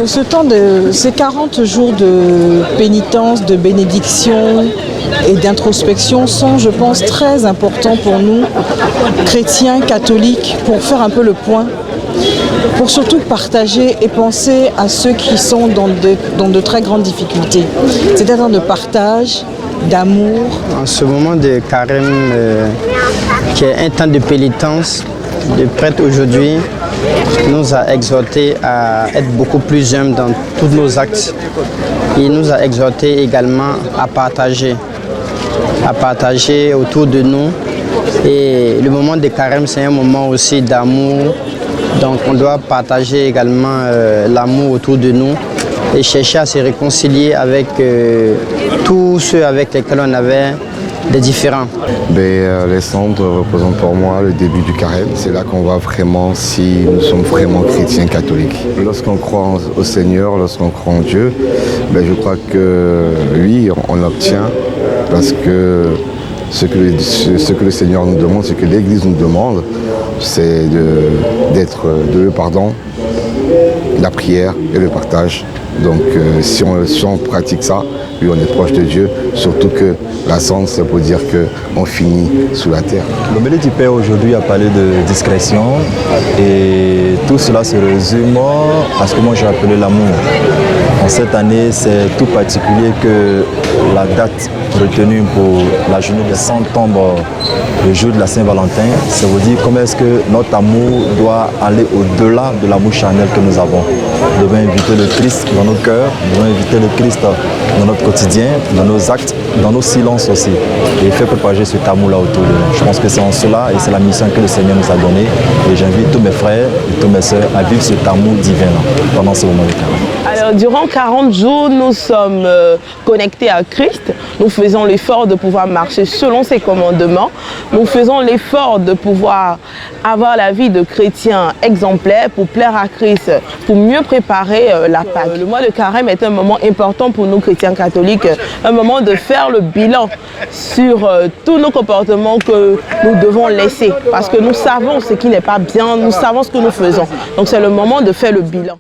Ce temps de ces 40 jours de pénitence, de bénédiction et d'introspection sont, je pense, très importants pour nous, chrétiens, catholiques, pour faire un peu le point, pour surtout partager et penser à ceux qui sont dans de très grandes difficultés. C'est un temps de partage, d'amour. En ce moment de carême, qui est un temps de pénitence, le prêtre aujourd'hui nous a exhortés à être beaucoup plus humbles dans tous nos actes. Il nous a exhortés également à partager autour de nous. Et le moment de carême, c'est un moment aussi d'amour. Donc on doit partager également l'amour autour de nous et chercher à se réconcilier avec tous ceux avec lesquels on avait des différends. Les cendres représentent pour moi le début du carême. C'est là qu'on voit vraiment si nous sommes vraiment chrétiens catholiques. Lorsqu'on croit au Seigneur, lorsqu'on croit en Dieu, je crois que oui, on l'obtient parce que ce que le Seigneur nous demande, ce que l'Église nous demande, c'est de le pardon, la prière et le partage. Donc si on pratique ça, oui, on est proche de Dieu, surtout que la cendre, c'est pour dire qu'on finit sous la terre. L'homélie du Père aujourd'hui a parlé de discrétion et tout cela se résume à ce que moi j'ai appelé l'amour. En cette année, c'est tout particulier que la date retenue pour la journée de 100 tombe, le jour de la Saint-Valentin, c'est vous dire comment est-ce que notre amour doit aller au-delà de l'amour charnel que nous avons. Nous devons inviter le Christ dans nos cœurs, nous devons inviter le Christ dans notre quotidien, dans nos actes, dans nos silences aussi. Et faire propager cet amour-là autour de nous. Je pense que c'est en cela et c'est la mission que le Seigneur nous a donnée. Et j'invite tous mes frères et toutes mes sœurs à vivre cet amour divin pendant ce moment de carême. Alors, durant 40 jours, nous sommes connectés à Christ. Nous faisons l'effort de pouvoir marcher selon ses commandements. Nous faisons l'effort de pouvoir avoir la vie de chrétien exemplaire pour plaire à Christ, pour mieux préparer la Pâque. Le mois de carême est un moment important pour nous chrétiens catholiques, un moment de faire le bilan sur tous nos comportements que nous devons laisser. Parce que nous savons ce qui n'est pas bien, nous savons ce que nous faisons. Donc c'est le moment de faire le bilan.